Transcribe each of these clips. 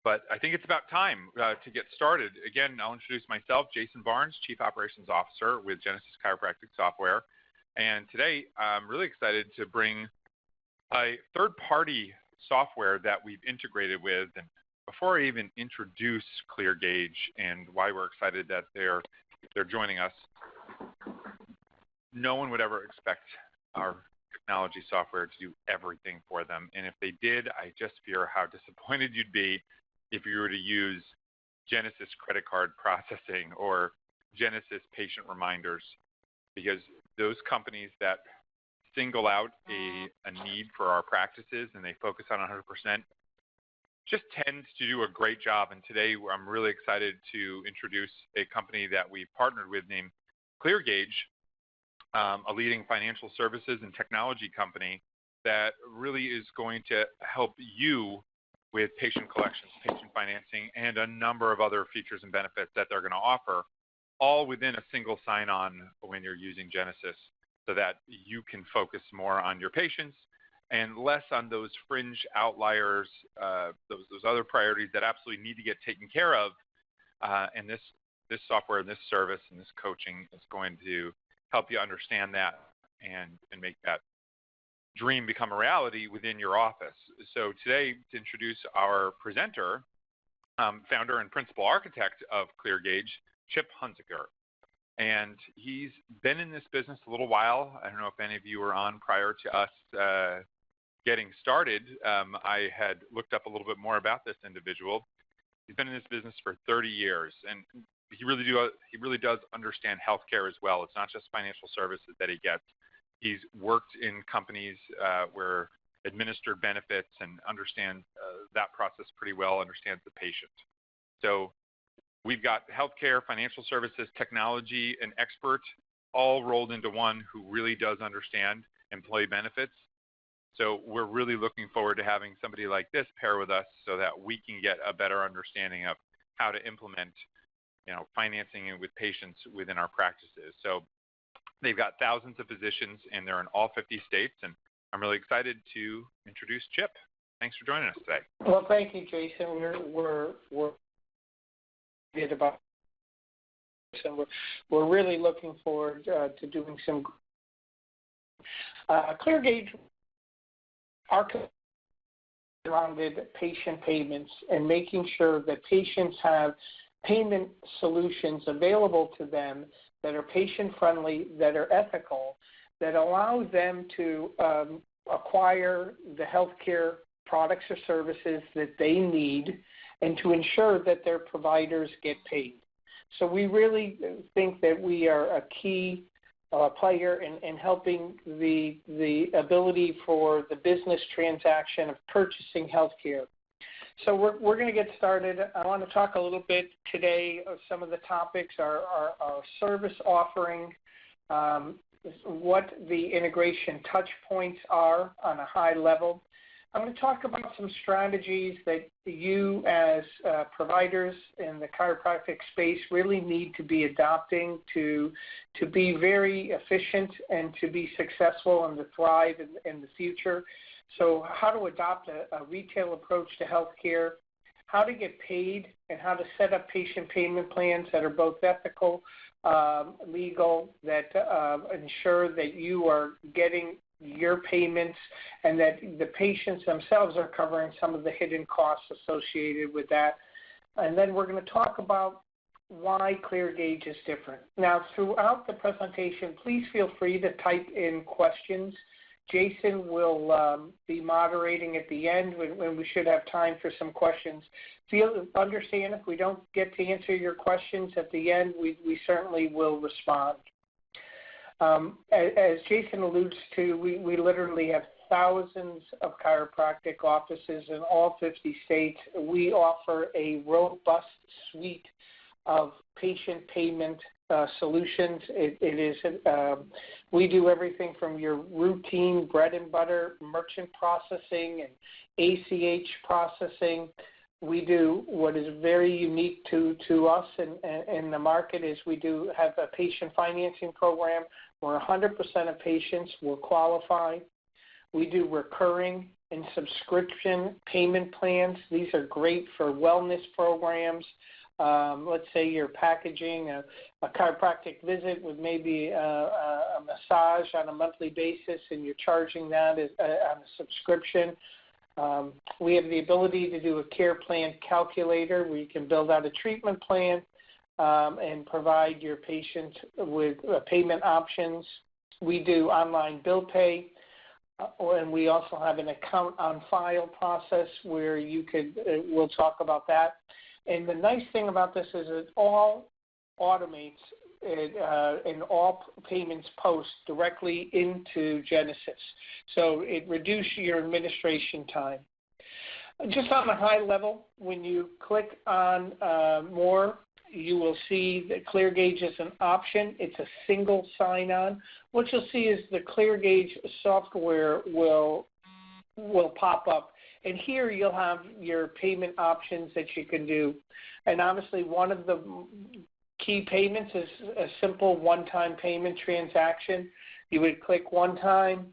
But I think it's about time to get started. Again, I'll introduce myself, Jason Barnes, Chief Operations Officer with Genesis Chiropractic Software. And today I'm really excited to bring a third-party software that we've integrated with. And before I even introduce Cleargage and why we're excited that they're joining us, no one would ever expect our technology software to do everything for them. And if they did, I just fear how disappointed you'd be if you were to use Genesis credit card processing or Genesis patient reminders, because those companies that single out a need for our practices and they focus on 100% just tend to do a great job. And today I'm really excited to introduce a company that we've partnered with named Cleargage, a leading financial services and technology company that really is going to help you with patient collections, patient financing, and a number of other features and benefits that they're going to offer, all within a single sign-on when you're using Genesis, so that you can focus more on your patients and less on those fringe outliers, those other priorities that absolutely need to get taken care of. And this software, this service, and this coaching is going to help you understand that and make that dream become a reality within your office. So today, to introduce our presenter, founder and principal architect of Cleargage, Chip Hunziker. And he's been in this business a little while. I don't know if any of you were on prior to us getting started. I had looked up a little bit more about this individual. He's been in this business for 30 years, and he really does understand healthcare as well. It's not just financial services that he gets. He's worked in companies where administered benefits and understands that process pretty well, understands the patient. So we've got healthcare, financial services, technology, and expert all rolled into one who really does understand employee benefits. So we're really looking forward to having somebody like this pair with us so that we can get a better understanding of how to implement financing with patients within our practices. So they've got thousands of physicians, and they're in all 50 states, and I'm really excited to introduce Chip. Thanks for joining us today. Well, thank you, Jason. We're about this, and we're really looking forward to doing some Cleargage. Our surrounded patient payments and making sure that patients have payment solutions available to them that are patient-friendly, that are ethical, that allow them to acquire the healthcare products or services that they need and to ensure that their providers get paid. So we really think that we are a key player in helping the ability for the business transaction of purchasing healthcare. So we're going to get started. I want to talk a little bit today of some of the topics, our service offering, what the integration touch points are on a high level. I'm going to talk about some strategies that you as providers in the chiropractic space really need to be adopting to be very efficient and to be successful and to thrive in the future. So how to adopt a retail approach to healthcare, how to get paid, and how to set up patient payment plans that are both ethical, legal, that ensure that you are getting your payments and that the patients themselves are covering some of the hidden costs associated with that. And then we're going to talk about why Cleargage is different. Now, throughout the presentation, please feel free to type in questions. Jason will be moderating at the end when we should have time for some questions. Understand if we don't get to answer your questions at the end, we certainly will respond. As Jason alludes to, we literally have thousands of chiropractic offices in all 50 states. We offer a robust suite of patient payment solutions. We do everything from your routine bread and butter merchant processing and ACH processing. We do what is very unique to us in the market is we do have a patient financing program where 100% of patients will qualify. We do recurring and subscription payment plans. These are great for wellness programs. Let's say you're packaging a chiropractic visit with maybe a massage on a monthly basis, and you're charging that on a subscription. We have the ability to do a CarePlan calculator where you can build out a treatment plan and provide your patient with payment options. We do online bill pay, and we also have an account on file process where you could, we'll talk about that. And the nice thing about this is it all automates and all payments post directly into Genesis. So it reduces your administration time. Just on a high level, when you click on more, you will see that Cleargage is an option. It's a single sign-on. What you'll see is the Cleargage software will pop up. And here you'll have your payment options that you can do. And obviously one of the key payments is a simple one-time payment transaction. You would click one time.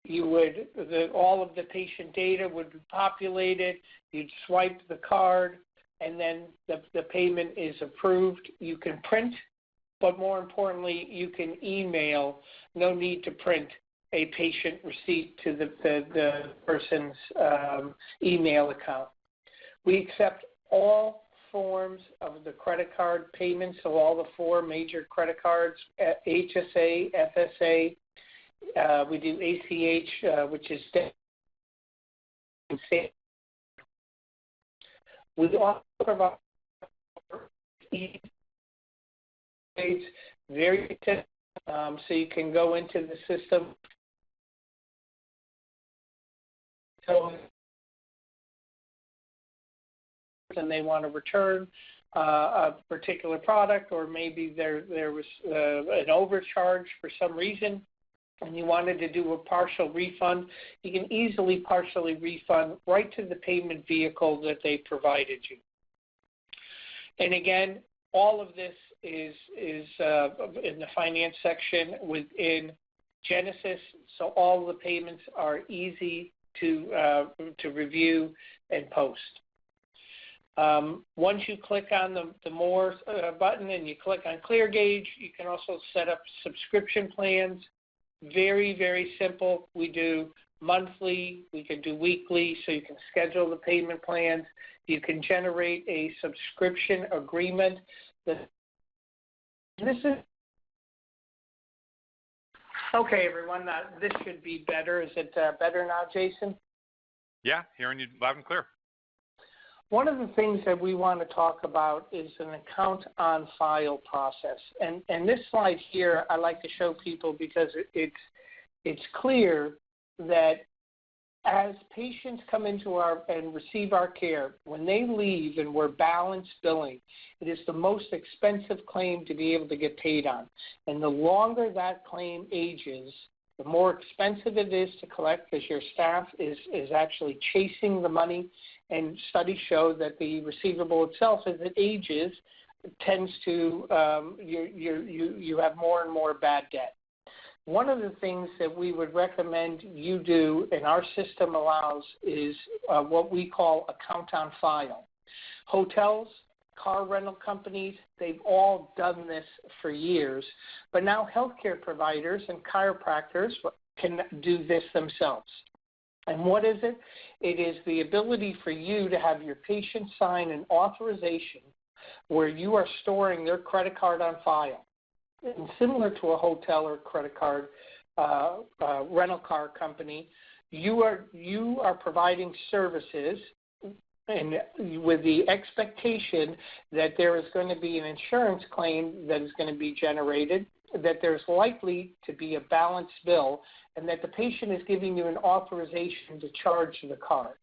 You would, all of the patient data would be populated. You'd swipe the card, and then the payment is approved. You can print, but more importantly, you can email. No need to print a patient receipt to the person's email account. We accept all forms of the credit card payments, so all the 4 major credit cards, HSA, FSA, we do ACH, which is we also provide very so you can go into the system. So, and they want to return a particular product, or maybe there was an overcharge for some reason, and you wanted to do a partial refund, you can easily partially refund right to the payment vehicle that they provided you. And again, all of this is in the finance section within Genesis, so all the payments are easy to review and post. Once you click on the More button and you click on Cleargage, you can also set up subscription plans. Very, very simple. We do monthly, we can do weekly, so you can schedule the payment plans. You can generate a subscription agreement. This is okay, everyone. This should be better. Is it better now, Jason? Yeah, hearing you loud and clear. One of the things that we want to talk about is an account on file process. And this slide here I like to show people because it's clear that as patients come into and receive our care, when they leave and we're balance billing, it is the most expensive claim to be able to get paid on. And the longer that claim ages, the more expensive it is to collect because your staff is actually chasing the money. And studies show that the receivable itself, as it ages, tends to you have more and more bad debt. One of the things that we would recommend you do, and our system allows, is what we call account on file. Hotels, car rental companies, they've all done this for years, but now healthcare providers and chiropractors can do this themselves. And what is it? It is the ability for you to have your patient sign an authorization where you are storing their credit card on file. And similar to a hotel or credit card rental car company, you are providing services and with the expectation that there is going to be an insurance claim that is going to be generated, that there's likely to be a balance bill, and that the patient is giving you an authorization to charge the card.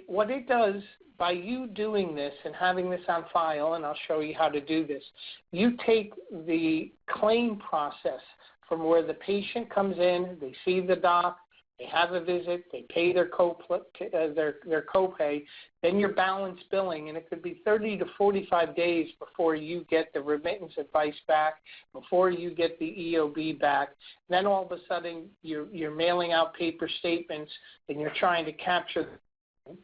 What it does, by you doing this and having this on file, and I'll show you how to do this, you take the claim process from where the patient comes in, they see the doc, they have a visit, they pay their copay, then your balance billing, and it could be 30 to 45 days before you get the remittance advice back, before you get the EOB back. Then all of a sudden you're mailing out paper statements and you're trying to capture them.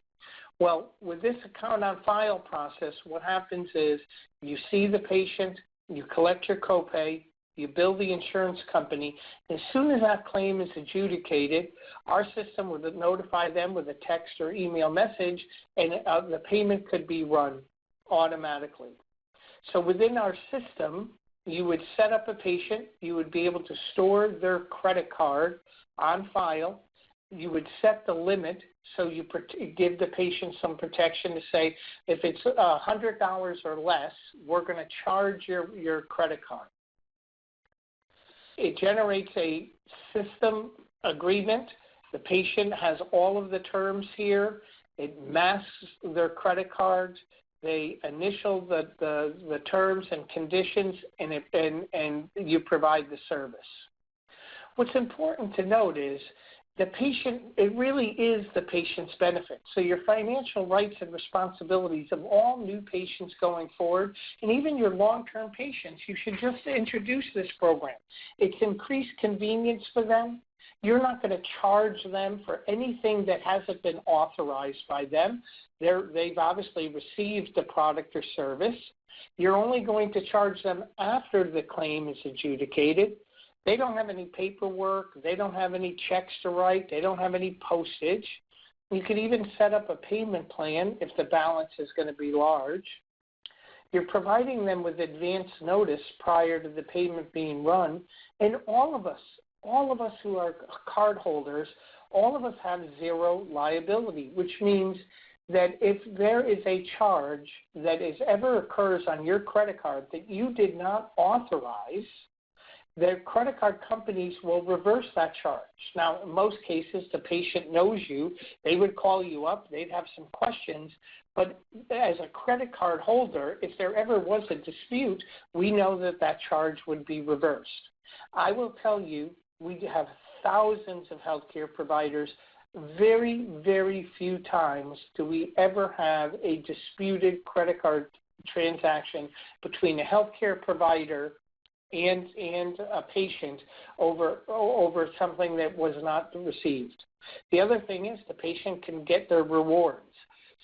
Well, with this account on file process, what happens is you see the patient, you collect your copay, you bill the insurance company. As soon as that claim is adjudicated, our system would notify them with a text or email message, and the payment could be run automatically. So within our system, you would set up a patient. You would be able to store their credit card on file. You would set the limit, so you give the patient some protection to say, if it's $100 or less, we're going to charge your credit card. It generates a system agreement. The patient has all of the terms here. It masks their credit cards. They initial the terms and conditions, and you provide the service. What's important to note is the patient, it really is the patient's benefit. So your financial rights and responsibilities of all new patients going forward, and even your long-term patients, you should just introduce this program. It's increased convenience for them. You're not going to charge them for anything that hasn't been authorized by them. They've obviously received the product or service. You're only going to charge them after the claim is adjudicated. They don't have any paperwork. They don't have any checks to write. They don't have any postage. You could even set up a payment plan if the balance is going to be large. You're providing them with advance notice prior to the payment being run. And all of us who are card holders, all of us have zero liability, which means that if there is a charge that ever occurs on your credit card that you did not authorize, the credit card companies will reverse that charge. Now, in most cases, the patient knows you. They would call you up. They'd have some questions. But as a credit card holder, if there ever was a dispute, we know that charge would be reversed. I will tell you, we have thousands of healthcare providers. Very, very few times do we ever have a disputed credit card transaction between a healthcare provider and a patient over something that was not received. The other thing is the patient can get their rewards.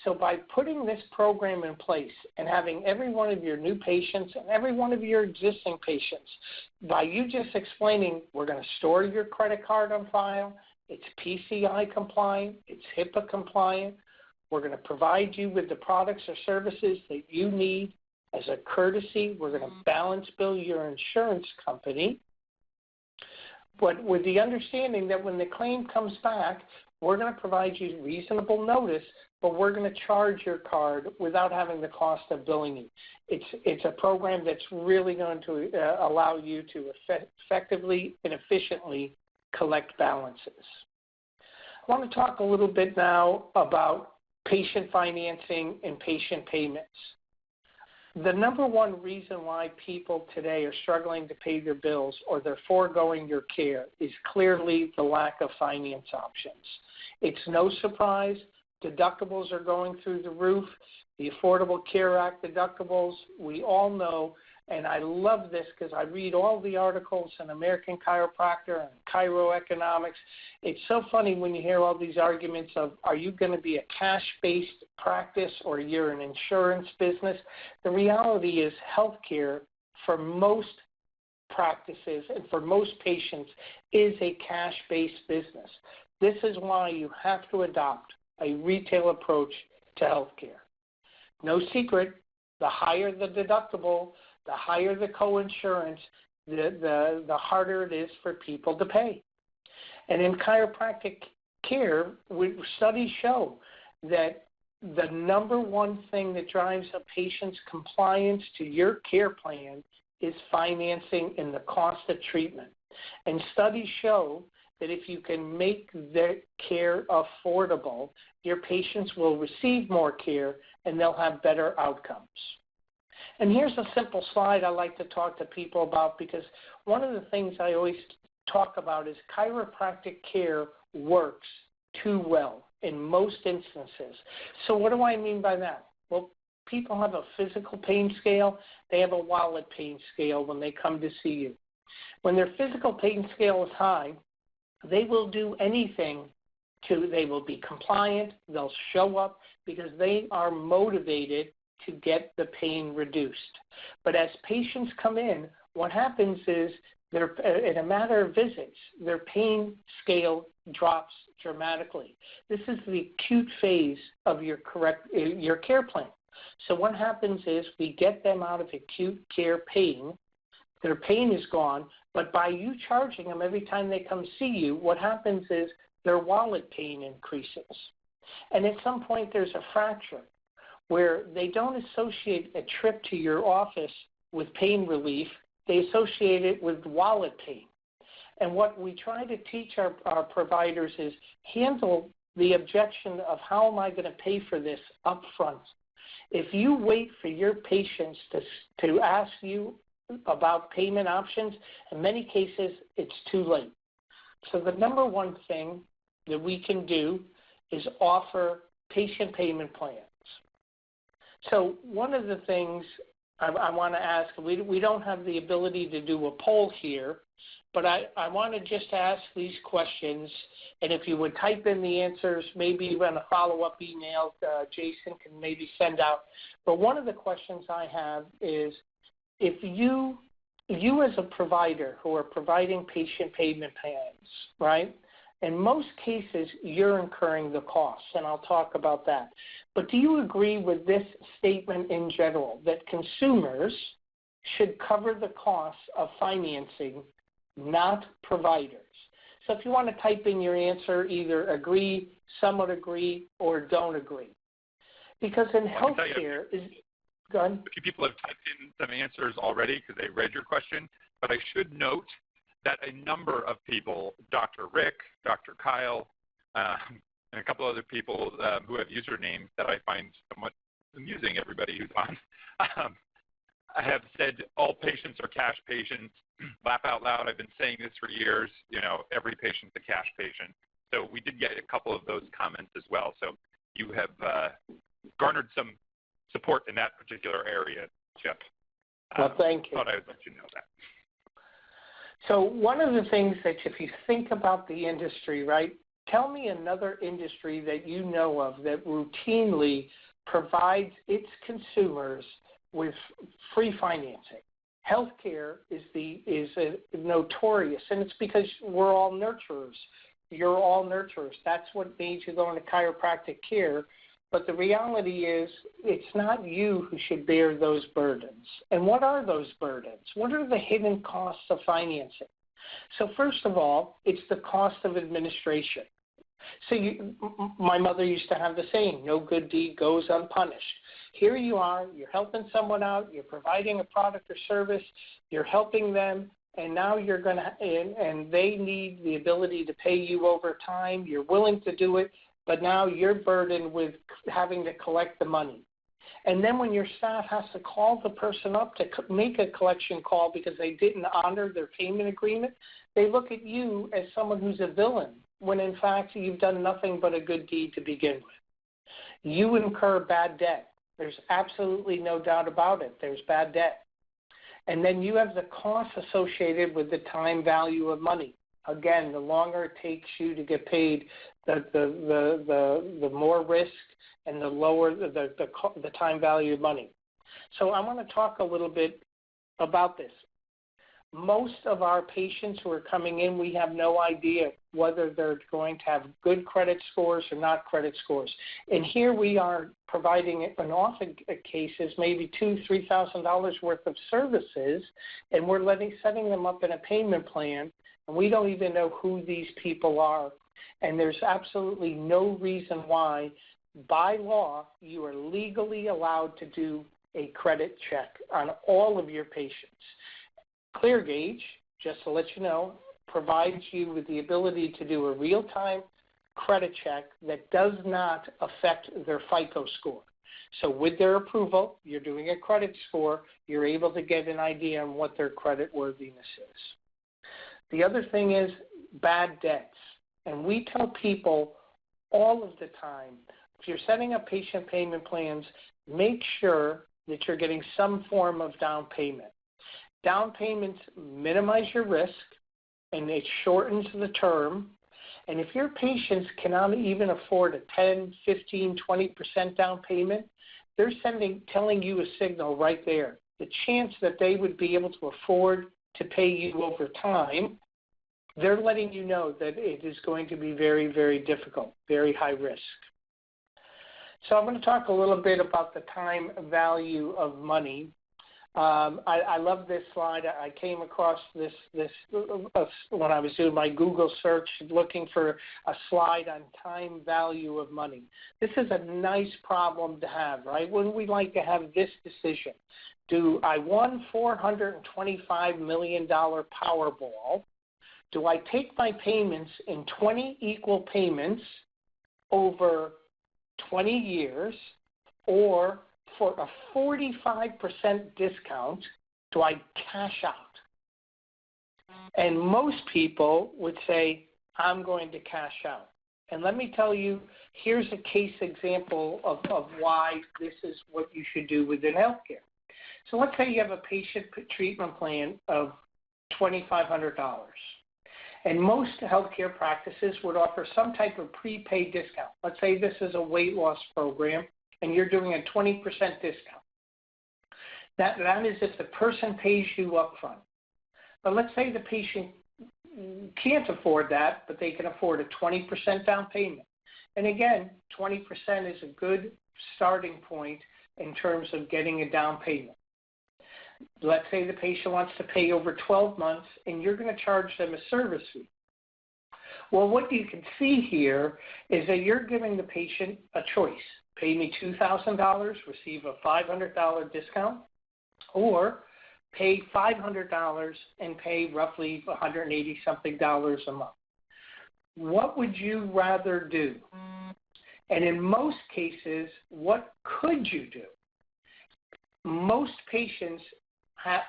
So by putting this program in place and having every one of your new patients and every one of your existing patients, by you just explaining, we're going to store your credit card on file, it's PCI compliant, it's HIPAA compliant, we're going to provide you with the products or services that you need. As a courtesy, we're going to balance bill your insurance company, but with the understanding that when the claim comes back, we're going to provide you reasonable notice, but we're going to charge your card without having the cost of billing you. It's a program that's really going to allow you to effectively and efficiently collect balances. I want to talk a little bit now about patient financing and patient payments. The number one reason why people today are struggling to pay their bills or they're foregoing your care is clearly the lack of finance options. It's no surprise. Deductibles are going through the roof. The Affordable Care Act deductibles, we all know, and I love this because I read all the articles in American Chiropractor and Chiro Economics. It's so funny when you hear all these arguments of, are you going to be a cash-based practice or you're an insurance business? The reality is healthcare for most practices and for most patients is a cash-based business. This is why you have to adopt a retail approach to healthcare. No secret, the higher the deductible, the higher the coinsurance, the harder it is for people to pay. And in chiropractic care, studies show that the number one thing that drives a patient's compliance to your care plan is financing and the cost of treatment. And studies show that if you can make their care affordable, your patients will receive more care and they'll have better outcomes. And here's a simple slide I like to talk to people about, because one of the things I always talk about is chiropractic care works too well in most instances. So what do I mean by that? Well, people have a physical pain scale. They have a wallet pain scale when they come to see you. When their physical pain scale is high, they will do anything they will be compliant, they'll show up because they are motivated to get the pain reduced. But as patients come in, what happens is in a matter of visits, their pain scale drops dramatically. This is the acute phase of your care plan. So what happens is we get them out of acute care pain. Their pain is gone, but by you charging them every time they come see you, what happens is their wallet pain increases. And at some point there's a fracture where they don't associate a trip to your office with pain relief, they associate it with wallet pain. And what we try to teach our providers is handle the objection of how am I going to pay for this up front. If you wait for your patients to ask you about payment options, in many cases it's too late. So the number one thing that we can do is offer patient payment plans. So one of the things I want to ask, we don't have the ability to do a poll here, but I want to just ask these questions, and if you would type in the answers, maybe run a follow-up email Jason can maybe send out. But one of the questions I have is, if you as a provider who are providing patient payment plans, right, in most cases you're incurring the costs, and I'll talk about that. But do you agree with this statement in general, that consumers should cover the costs of financing, not providers? So if you want to type in your answer, either agree, somewhat agree, or don't agree. Because in healthcare go ahead. A few people have typed in some answers already because they read your question, but I should note that a number of people, Dr. Rick, Dr. Kyle, and a couple other people who have usernames that I find somewhat amusing, everybody who's on, I have said all patients are cash patients. Laugh out loud, I've been saying this for years, every patient's a cash patient. So we did get a couple of those comments as well. So you have garnered some support in that particular area, Chip. Well, thank you. I thought I would let you know that. So one of the things that if you think about the industry, right, tell me another industry that you know of that routinely provides its consumers with free financing. Healthcare is notorious, and it's because we're all nurturers. You're all nurturers. That's what made you go into chiropractic care. But the reality is it's not you who should bear those burdens. And what are those burdens? What are the hidden costs of financing? So first of all, it's the cost of administration. So my mother used to have the saying, no good deed goes unpunished. Here you are, you're helping someone out, you're providing a product or service, you're helping them, and now you're going to, and they need the ability to pay you over time, you're willing to do it, but now you're burdened with having to collect the money. And then when your staff has to call the person up to make a collection call because they didn't honor their payment agreement, they look at you as someone who's a villain, when in fact you've done nothing but a good deed to begin with. You incur bad debt. There's absolutely no doubt about it. There's bad debt. And then you have the costs associated with the time value of money. Again, the longer it takes you to get paid, the more risk and the lower the time value of money. So I want to talk a little bit about this. Most of our patients who are coming in, we have no idea whether they're going to have good credit scores or not credit scores. And here we are providing, in often cases, maybe $2,000, $3,000 worth of services, and we're setting them up in a payment plan, and we don't even know who these people are. And there's absolutely no reason why, by law, you are legally allowed to do a credit check on all of your patients. Cleargage, just to let you know, provides you with the ability to do a real-time credit check that does not affect their FICO score. So with their approval, you're doing a credit score, you're able to get an idea on what their credit worthiness is. The other thing is bad debts. And we tell people all of the time, if you're setting up patient payment plans, make sure that you're getting some form of down payment. Down payments minimize your risk, and it shortens the term. And if your patients cannot even afford a 10, 15, 20% down payment, they're telling you a signal right there. The chance that they would be able to afford to pay you over time, they're letting you know that it is going to be very, very difficult, very high risk. So I'm going to talk a little bit about the time value of money. I love this slide. I came across this when I was doing my Google search looking for a slide on time value of money. This is a nice problem to have, right? Wouldn't we like to have this decision? Do I won $425 million Powerball? Do I take my payments in 20 equal payments over 20 years, or for a 45% discount, do I cash out? And most people would say, I'm going to cash out. And let me tell you, here's a case example of why this is what you should do within healthcare. So let's say you have a patient treatment plan of $2,500. And most healthcare practices would offer some type of prepaid discount. Let's say this is a weight loss program, and you're doing a 20% discount. That is if the person pays you up front. But let's say the patient can't afford that, but they can afford a 20% down payment. And again, 20% is a good starting point in terms of getting a down payment. Let's say the patient wants to pay over 12 months, and you're going to charge them a service fee. Well, what you can see here is that you're giving the patient a choice. Pay me $2,000, receive a $500 discount, or pay $500 and pay roughly $180-something a month. What would you rather do? And in most cases, what could you do? Most patients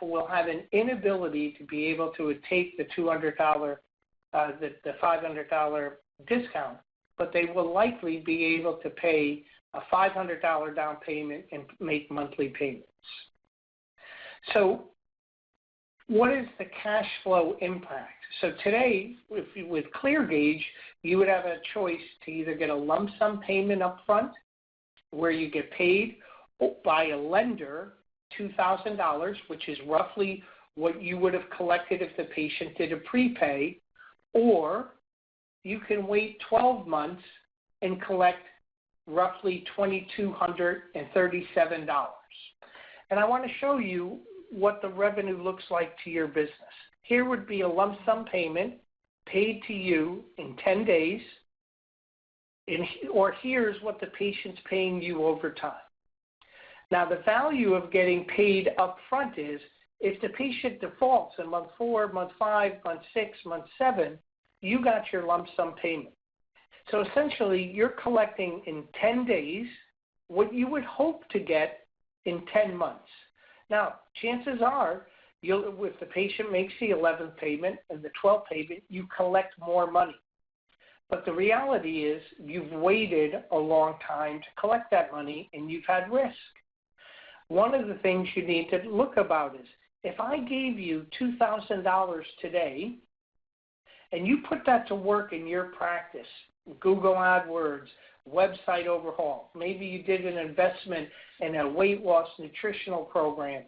will have an inability to be able to take the $200, the $500 discount, but they will likely be able to pay a $500 down payment and make monthly payments. So what is the cash flow impact? So today, with Cleargage, you would have a choice to either get a lump sum payment up front, where you get paid by a lender $2,000, which is roughly what you would have collected if the patient did a prepay, or you can wait 12 months and collect roughly $2,237. And I want to show you what the revenue looks like to your business. Here would be a lump sum payment paid to you in 10 days, or here's what the patient's paying you over time. Now, the value of getting paid up front is if the patient defaults in month 4, month 5, month 6, month 7, you got your lump sum payment. So essentially, you're collecting in 10 days what you would hope to get in 10 months. Now, chances are, if the patient makes the 11th payment and the 12th payment, you collect more money. But the reality is you've waited a long time to collect that money, and you've had risk. One of the things you need to look about is, if I gave you $2,000 today, and you put that to work in your practice, Google AdWords, website overhaul, maybe you did an investment in a weight loss nutritional program,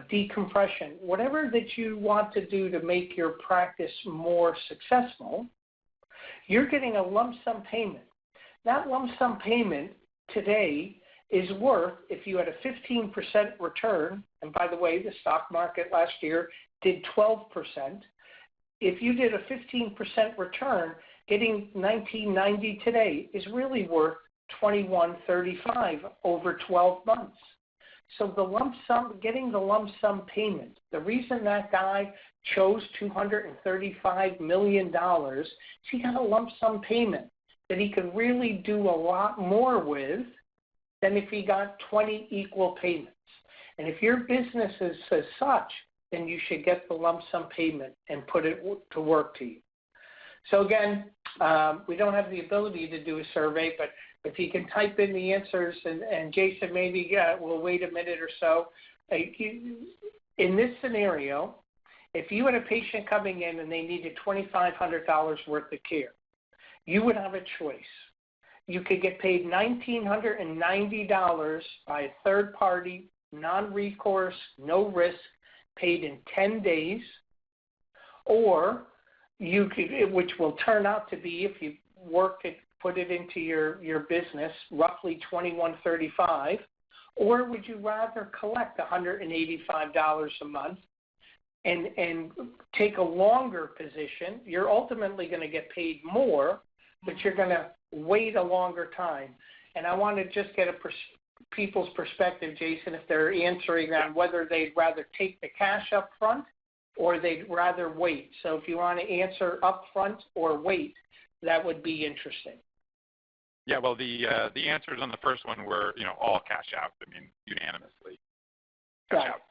decompression, whatever that you want to do to make your practice more successful, you're getting a lump sum payment. That lump sum payment today is worth, if you had a 15% return, and by the way, the stock market last year did 12%, if you did a 15% return, getting $19.90 today is really worth $21.35 over 12 months. So the lump sum, getting the lump sum payment, the reason that guy chose $235 million, he got a lump sum payment that he could really do a lot more with than if he got 20 equal payments. And if your business is as such, then you should get the lump sum payment and put it to work to you. So again, We don't have the ability to do a survey, but if you can type in the answers, and Jason, maybe we'll wait a minute or so. In this scenario, if you had a patient coming in and they needed $2,500 worth of care, you would have a choice. You could get paid $1,990 by a third party, non-recourse, no risk, paid in 10 days, or you could, which will turn out to be, if you work it, put it into your business, roughly $2,135, or would you rather collect $185 a month and take a longer position? You're ultimately going to get paid more, but you're going to wait a longer time. And I want to just get people's perspective, Jason, if they're answering on whether they'd rather take the cash up front or they'd rather wait. So if you want to answer up front or wait, that would be interesting. Yeah, well, the answers on the first one were, all cash out. I mean, unanimously cash out.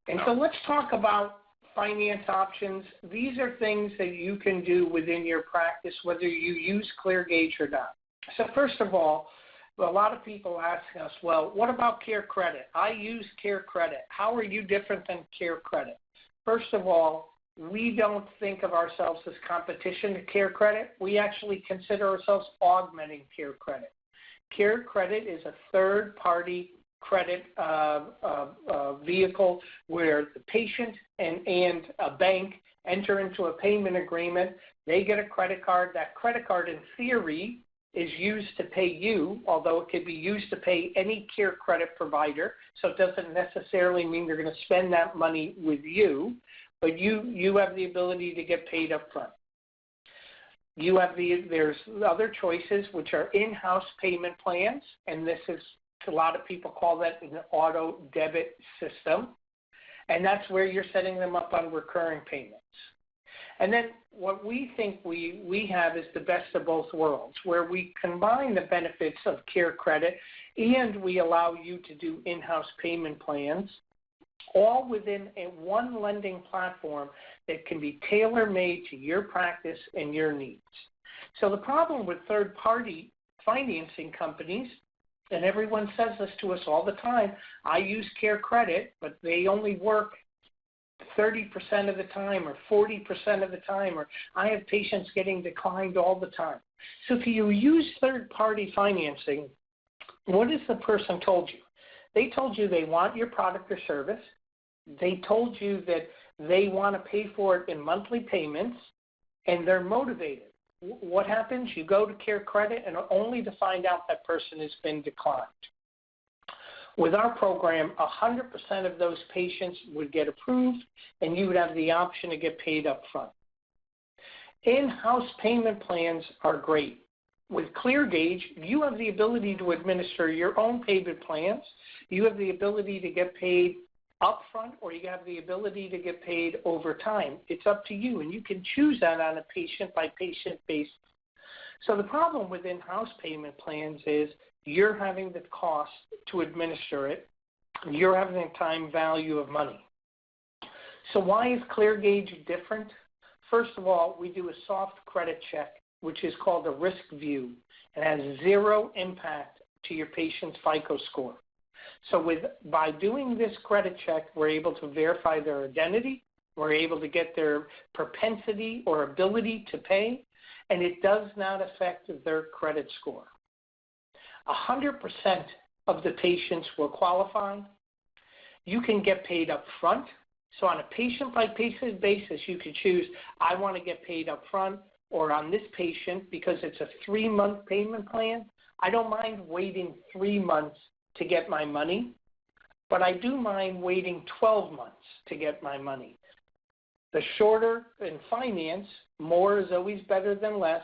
And so let's talk about finance options. These are things that you can do within your practice, whether you use Cleargage or not. So first of all, a lot of people ask us, well, what about CareCredit? I use CareCredit. How are you different than CareCredit? First of all, we don't think of ourselves as competition to CareCredit. We actually consider ourselves augmenting CareCredit. CareCredit is a third-party credit vehicle where the patient and a bank enter into a payment agreement. They get a credit card. That credit card, in theory, is used to pay you, although it could be used to pay any CareCredit provider. So it doesn't necessarily mean they're going to spend that money with you, but you have the ability to get paid up front. There's other choices, which are in-house payment plans, and this is, a lot of people call that an auto debit system, and that's where you're setting them up on recurring payments. And then what we think we have is the best of both worlds, where we combine the benefits of CareCredit and we allow you to do in-house payment plans, all within one lending platform that can be tailor-made to your practice and your needs. So the problem with third-party financing companies, and everyone says this to us all the time, I use CareCredit, but they only work 30% of the time or 40% of the time, or I have patients getting declined all the time. So if you use third-party financing, what has the person told you? They told you they want your product or service. They told you that they want to pay for it in monthly payments, and they're motivated. What happens? You go to CareCredit and only to find out that person has been declined. With our program, 100% of those patients would get approved, and you would have the option to get paid up front. In-house payment plans are great. With Cleargage, you have the ability to administer your own payment plans. You have the ability to get paid upfront, or you have the ability to get paid over time. It's up to you, and you can choose that on a patient-by-patient basis. So the problem with in-house payment plans is you're having the cost to administer it. You're having the time value of money. So why is Cleargage different? First of all, we do a soft credit check, which is called a risk view, and has zero impact to your patient's FICO score. So by doing this credit check, we're able to verify their identity, we're able to get their propensity or ability to pay, and it does not affect their credit score. 100% of the patients will qualify. You can get paid up front. So on a patient-by-patient basis, you can choose, I want to get paid up front, or on this patient, because it's a 3-month payment plan, I don't mind waiting 3 months to get my money, but I do mind waiting 12 months to get my money. The shorter in finance, more is always better than less,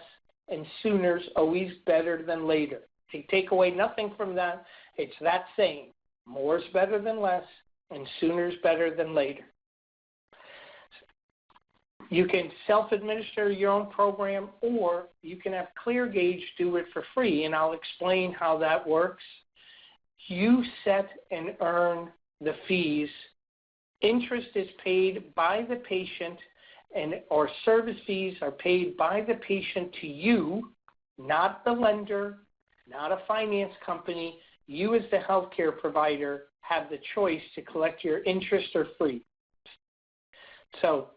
and sooner is always better than later. If you take away nothing from that, it's that saying, more is better than less, and sooner is better than later. You can self-administer your own program, or you can have Cleargage do it for free, and I'll explain how that works. You set and earn the fees. Interest is paid by the patient or service fees are paid by the patient to you, not the lender, not a finance company. You as the healthcare provider have the choice to collect your interest or free. So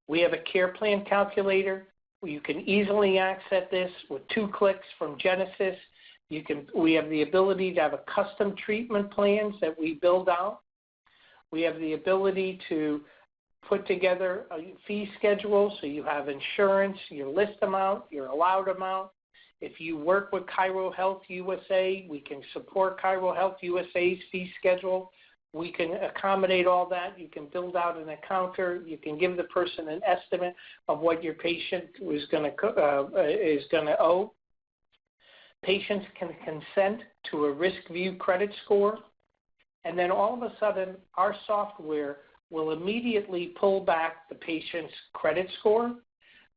we have a CarePlan calculator. You can easily access this with 2 clicks from Genesis. We have the ability to have a custom treatment plans that we build out. We have the ability to put together a fee schedule so you have insurance, your list amount, your allowed amount. If you work with Chiro Health USA, we can support Chiro Health USA's fee schedule. We can accommodate all that. You can build out an encounter. You can give the person an estimate of what your patient is going to owe. Patients can consent to a risk view credit score, and then all of a sudden our software will immediately pull back the patient's credit score.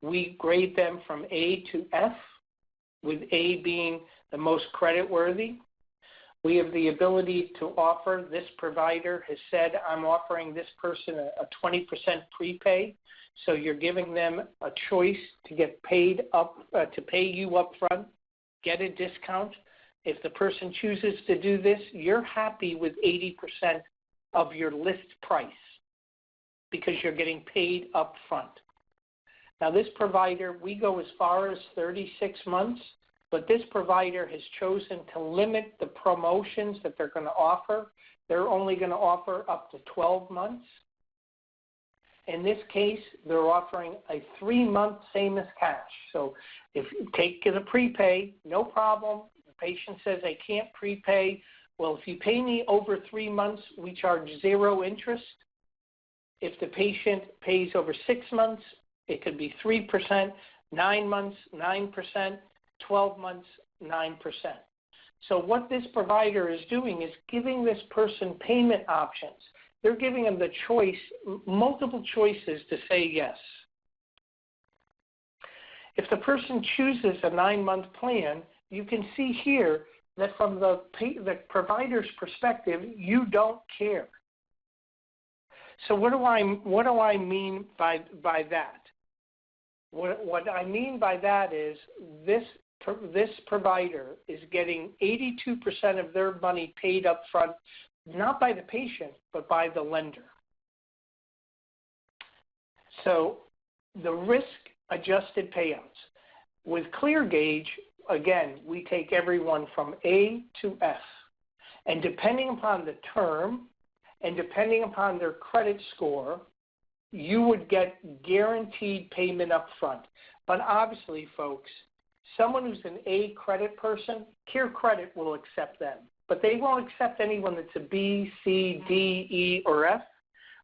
We grade them from A to F, with A being the most creditworthy. We have the ability to offer, this provider has said, I'm offering this person a 20% prepay. So you're giving them a choice to get paid up, to pay you up front, get a discount. If the person chooses to do this, you're happy with 80% of your list price because you're getting paid up front. Now this provider, we go as far as 36 months, but this provider has chosen to limit the promotions that they're going to offer. They're only going to offer up to 12 months. In this case, they're offering a 3-month same as cash. So if you take the prepay, no problem. The patient says they can't prepay. Well, if you pay me over 3 months, we charge 0 interest. If the patient pays over 6 months, it could be 3%, 9 months, 9%, 12 months, 9%. So what this provider is doing is giving this person payment options. They're giving them the choice, multiple choices to say yes. If the person chooses a 9-month plan, you can see here that from the provider's perspective, you don't care. So what do I mean by that? What I mean by that is this provider is getting 82% of their money paid up front, not by the patient, but by the lender. So the risk-adjusted payouts. With Cleargage, again, we take everyone from A to F. And depending upon the term and depending upon their credit score, you would get guaranteed payment up front. But obviously, folks, someone who's an A credit person, CareCredit will accept them. But they won't accept anyone that's a B, C, D, E, or F.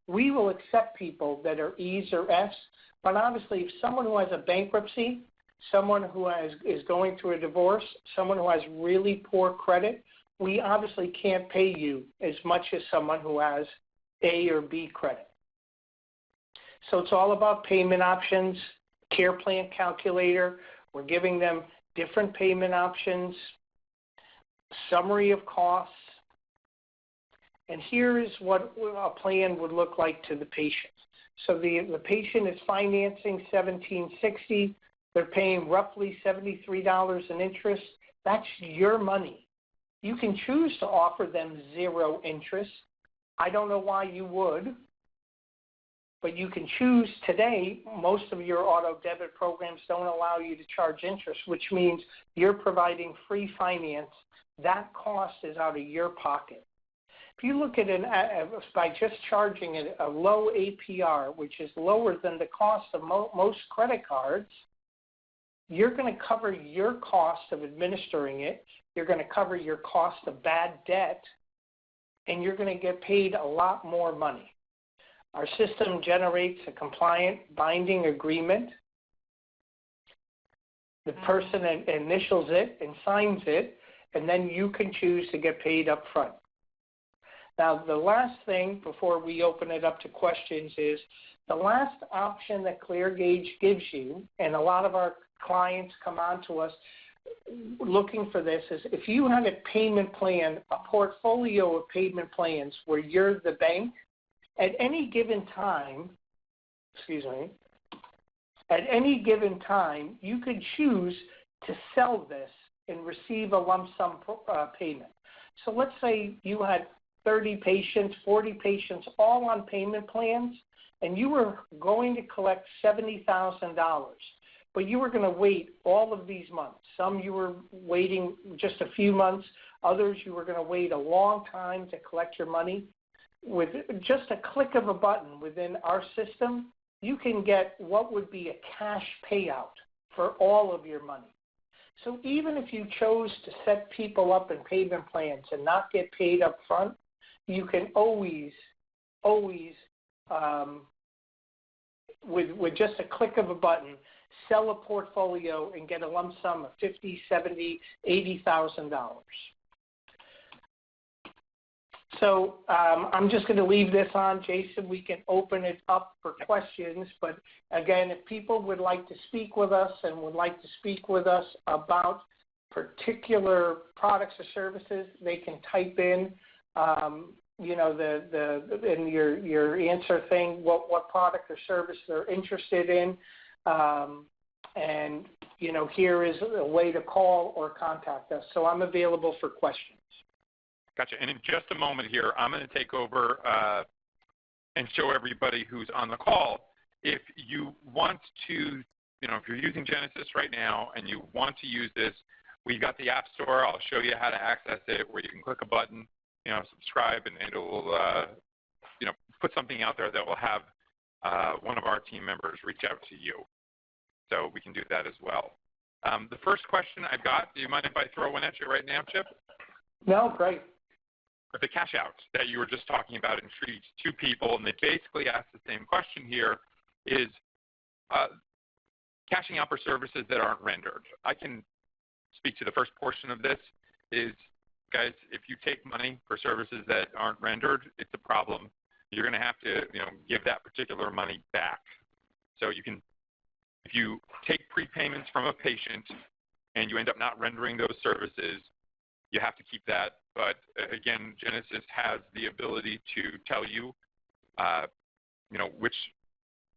We will accept people that are E's or F's. But obviously, if someone who has a bankruptcy, someone who is going through a divorce, someone who has really poor credit, we obviously can't pay you as much as someone who has A or B credit. So it's all about payment options, CarePlan calculator. We're giving them different payment options, summary of costs, and here is what a plan would look like to the patient. So the patient is financing $1,760. They're paying roughly $73 in interest. That's your money. You can choose to offer them 0 interest. I don't know why you would, but you can choose today. Most of your auto debit programs don't allow you to charge interest, which means you're providing free finance. That cost is out of your pocket. If you look at by just charging a low APR, which is lower than the cost of most credit cards, you're going to cover your cost of administering it. You're going to cover your cost of bad debt, and you're going to get paid a lot more money. Our system generates a compliant binding agreement. The person initials it and signs it, and then you can choose to get paid up front. Now, the last thing before we open it up to questions is the last option that Cleargage gives you, and a lot of our clients come on to us looking for this, is if you have a payment plan, a portfolio of payment plans where you're the bank, at any given time, At any given time, you could choose to sell this and receive a lump sum payment. So let's say you had 30 patients, 40 patients, all on payment plans, and you were going to collect $70,000, but you were going to wait all of these months. Some you were waiting just a few months, others you were going to wait a long time to collect your money. With just a click of a button within our system, you can get what would be a cash payout for all of your money. So even if you chose to set people up in payment plans and not get paid up front, you can always, with just a click of a button, sell a portfolio and get a lump sum of $50,000, $70,000, $80,000. So I'm just going to leave this on, Jason. We can open it up for questions. But again, if people would like to speak with us and would like to speak with us about particular products or services, they can type in, you know, in your answer thing, what product or service they're interested in. And, you know, here is a way to call or contact us. So I'm available for questions. Gotcha. And in just a moment here, I'm going to take over and show everybody who's on the call. If you want to, you know, if you're using Genesis right now and you want to use this, we've got the App Store. I'll show you how to access it, where you can click a button, you know, subscribe, and it will, you know, put something out there that will have one of our team members reach out to you. So we can do that as well. The first question I've got, do you mind if I throw one at you right now, Chip? No, great. The cash out that you were just talking about intrigued two people, and they basically asked the same question here, is cashing out for services that aren't rendered. I can speak to the first portion of this is, guys, if you take money for services that aren't rendered, it's a problem. You're going to have to, you know, give that particular money back. So you can, if you take prepayments from a patient and you end up not rendering those services, you have to keep that. But again, Genesis has the ability to tell you, you know, which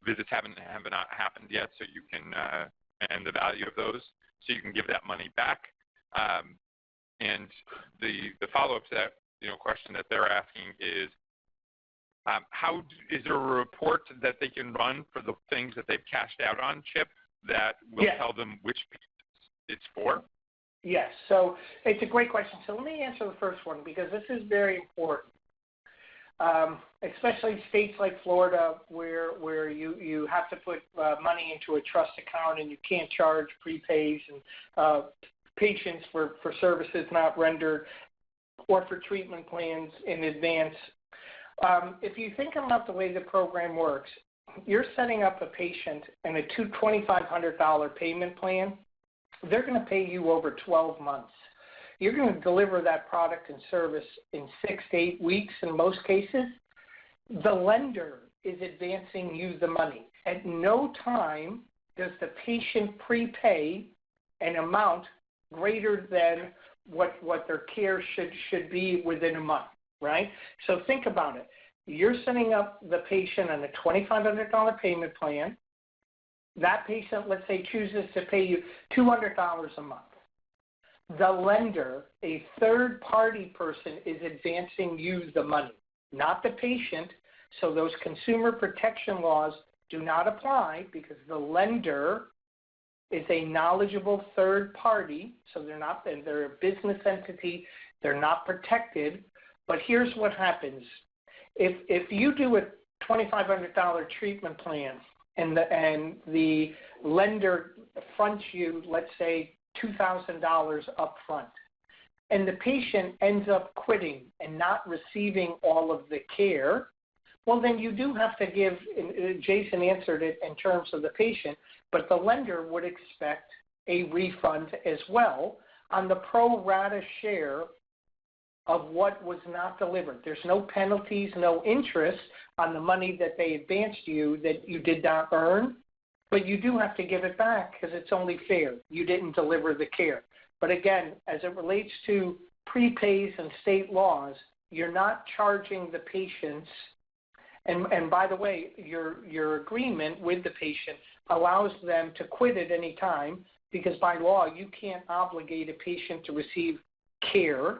visits have not happened yet, so you can, and the value of those, so you can give that money back. And the follow-up to that, you know, question that they're asking is, is there a report that they can run for the things that they've cashed out on, Chip, that will tell them which it's for? Yes, so it's a great question. So let me answer the first one because this is very important, especially states like Florida where you have to put money into a trust account and you can't charge prepays and patients for services not rendered or for treatment plans in advance. If you think about the way the program works, you're setting up a patient in a $2,500 payment plan. They're going to pay you over 12 months. You're going to deliver that product and service in 6 to 8 weeks in most cases. The lender is advancing you the money. At no time does the patient prepay an amount greater than what their care should be within a month, right? So think about it. You're setting up the patient on a $2,500 payment plan. That patient, let's say, chooses to pay you $200 a month. The lender, a third-party person, is advancing you the money, not the patient. So those consumer protection laws do not apply because the lender is a knowledgeable third party. So they're a business entity. They're not protected. But here's what happens. If you do a $2,500 treatment plan, and the lender fronts you, let's say, $2,000 up front, and the patient ends up quitting and not receiving all of the care, well, then you do have to give, Jason answered it in terms of the patient, but the lender would expect a refund as well on the pro rata share of what was not delivered. There's no penalties, no interest on the money that they advanced you that you did not earn, but you do have to give it back because it's only fair. You didn't deliver the care. But again, as it relates to prepays and state laws, you're not charging the patients. And by the way, your agreement with the patient allows them to quit at any time, because by law you can't obligate a patient to receive care.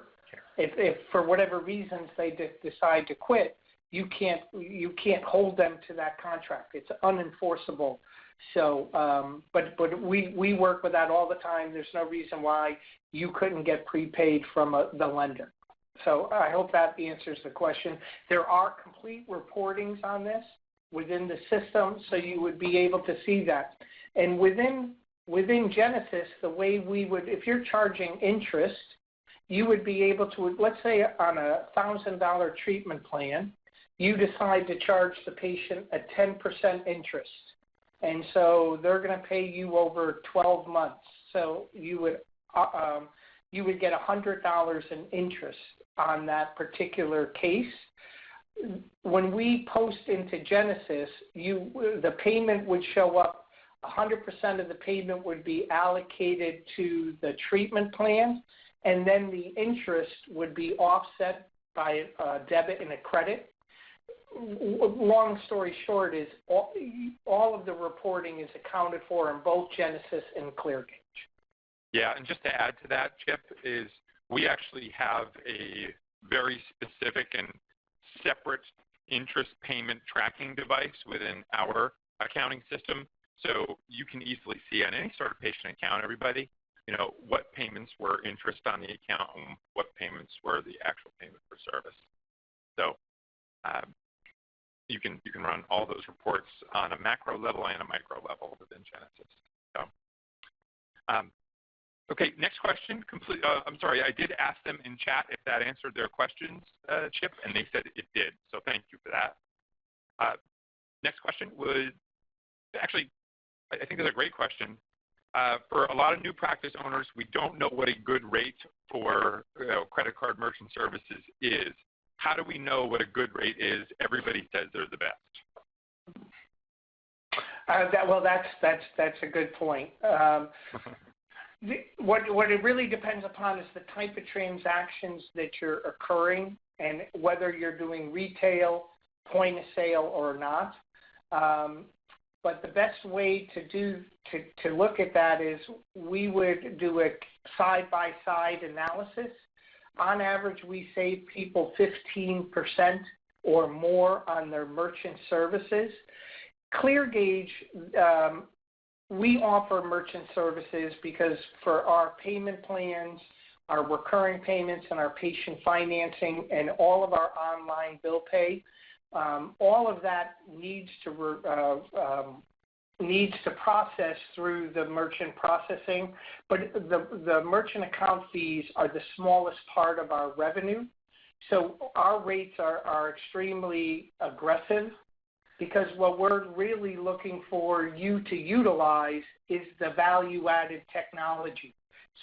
If for whatever reasons they decide to quit, you can't hold them to that contract. It's unenforceable. So, but we work with that all the time. There's no reason why you couldn't get prepaid from the lender. So I hope that answers the question. There are complete reportings on this within the system, so you would be able to see that. And within Genesis, the way we would, if you're charging interest, you would be able to, let's say on a $1,000 treatment plan, you decide to charge the patient a 10% interest. And so they're going to pay you over 12 months. So you would get $100 in interest on that particular case. When we post into Genesis, the payment would show up. 100% of the payment would be allocated to the treatment plan, and then the interest would be offset by a debit and a credit. Long story short is all of the reporting is accounted for in both Genesis and Cleargage. Yeah, and just to add to that, Chip, is we actually have a very specific and separate interest payment tracking device within our accounting system. So you can easily see on any sort of patient account, everybody, what payments were interest on the account and what payments were the actual payment for service. So you can run all those reports on a macro level and a micro level within Genesis. So, okay, next question. I'm sorry, I did ask them in chat if that answered their questions, Chip, and they said it did. So thank you for that. Next question was actually, I think it's a great question. For a lot of new practice owners, we don't know what a good rate for credit card merchant services is. How do we know what a good rate is? Everybody says they're the best. That's a good point. What it really depends upon is the type of transactions that you're occurring and whether you're doing retail, point of sale, or not. But the best way to look at that is we would do a side-by-side analysis. On average, we save people 15% or more on their merchant services. Cleargage, we offer merchant services because for our payment plans, our recurring payments, and our patient financing, and all of our online bill pay, all of that needs to process through the merchant processing, but the merchant account fees are the smallest part of our revenue. So our rates are extremely aggressive because what we're really looking for you to utilize is the value-added technology.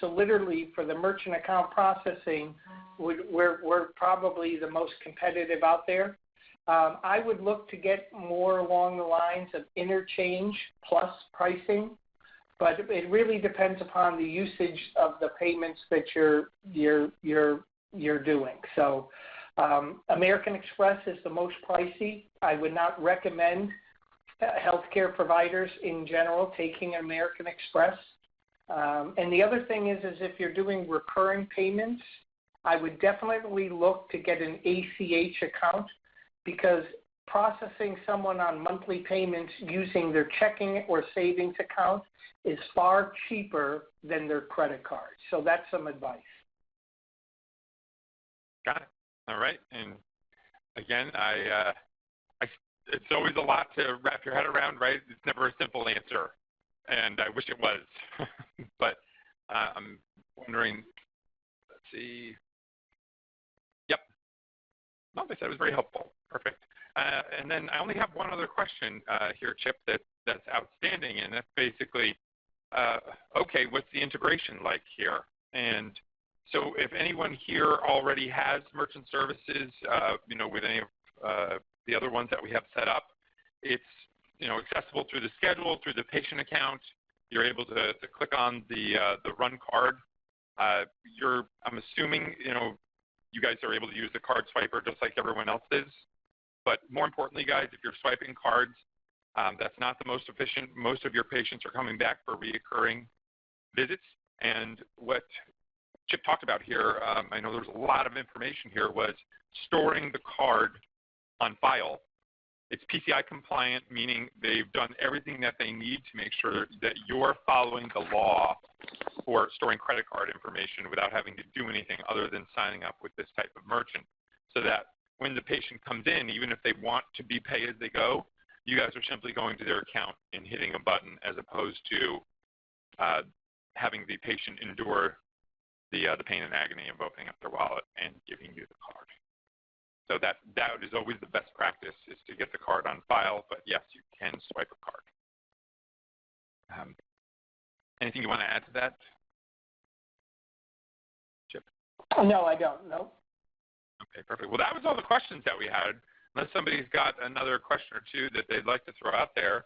So literally for the merchant account processing, we're probably the most competitive out there. I would look to get more along the lines of interchange plus pricing, but it really depends upon the usage of the payments that you're doing. So American Express is the most pricey. I would not recommend healthcare providers in general taking American Express. And the other thing is if you're doing recurring payments, I would definitely look to get an ACH account, because processing someone on monthly payments using their checking or savings account is far cheaper than their credit card. So that's some advice. Got it. All right. And again, it's always a lot to wrap your head around, right? It's never a simple answer, and I wish it was. But I'm wondering, let's see. Yep. No, they said it was very helpful. Perfect. And then I only have one other question here, Chip, that's outstanding, and that's basically, okay, what's the integration like here? And so if anyone here already has merchant services, with any of the other ones that we have set up, it's, accessible through the schedule, through the patient account. You're able to click on the run card. I'm assuming, you guys are able to use the card swiper just like everyone else is. But more importantly, guys, if you're swiping cards, That's not the most efficient. Most of your patients are coming back for reoccurring visits. And what Chip talked about here, I know there's a lot of information here, was storing the card on file. It's PCI compliant, meaning they've done everything that they need to make sure that you're following the law for storing credit card information without having to do anything other than signing up with this type of merchant, so that when the patient comes in, even if they want to be pay as they go, you guys are simply going to their account and hitting a button, as opposed to having the patient endure the pain and agony of opening up their wallet and giving you the card. So that is always the best practice, is to get the card on file, but yes, you can swipe a card. Anything you want to add to that, Chip? No, I don't. No. Okay, perfect. Well, that was all the questions that we had. Unless somebody's got another question or two that they'd like to throw out there,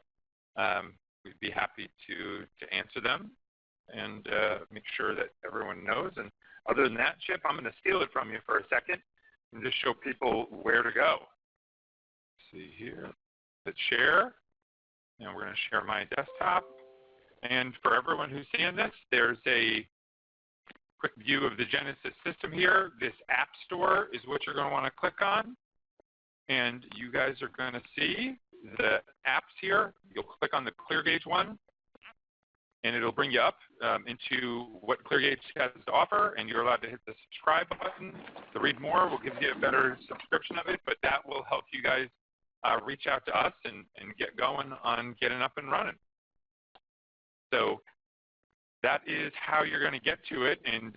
we'd be happy to answer them and make sure that everyone knows. And other than that, Chip, I'm going to steal it from you for a second and just show people where to go. Let's see here, hit share, and we're going to share my desktop. And for everyone who's seeing this, there's a quick view of the Genesis system here. This App Store is what you're going to want to click on. And you guys are going to see the apps here. You'll click on the Cleargage one, and it'll bring you up into what Cleargage has to offer, and you're allowed to hit the subscribe button. To read more, we'll give you a better subscription of it, but that will help you guys reach out to us and get going on getting up and running. So that is how you're going to get to it, and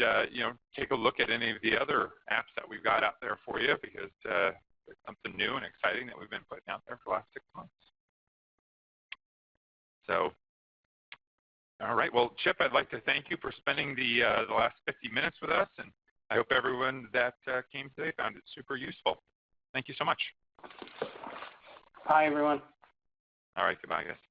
take a look at any of the other apps that we've got out there for you, because there's something new and exciting that we've been putting out there for the last 6 months. So, all right. Well, Chip, I'd like to thank you for spending the last 50 minutes with us, and I hope everyone that came today found it super useful. Thank you so much. Bye, everyone. All right. Goodbye, guys.